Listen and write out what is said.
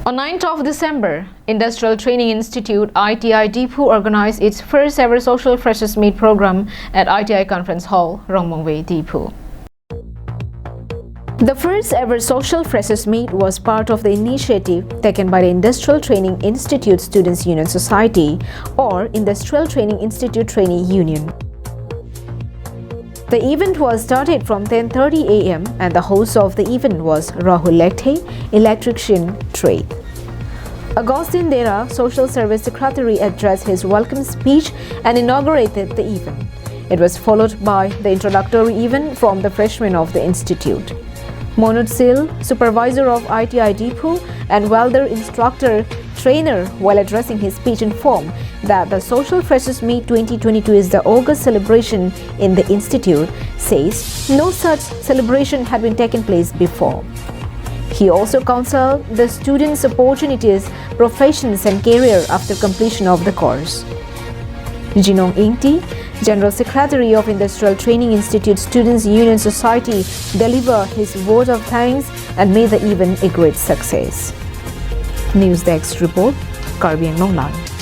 On 9th of December, Industrial Training Institute ITI Diphu organized its first ever Social Freshers Meet program at ITI Conference Hall, Rongmongwei, Diphu. The first ever Social Freshers Meet was part of the initiative taken by the Industrial Training Institute Students' Union Society or Industrial Training Institute Trainee Union. The event was started from 10:30 a.m. and the host of the event was Rahul Lekte, electrician trade. Augustine Dera, Social Service Secretary, addressed his welcome speech and inaugurated the event. It was followed by the introductory event from the freshmen of the institute. Monod Sil, supervisor of ITI Diphu and welder instructor trainer, while addressing his speech, informed that the Social Freshers Meet 2022 is the August celebration in the institute, says no such celebration had been taken place before. He also counseled the students' opportunities, professions and career after completion of the course. Jinong Ingti, General Secretary of Industrial Training Institute Students' Union Society, delivered his vote of thanks and made the event a great success. News Desk report, Karbi Nonglan.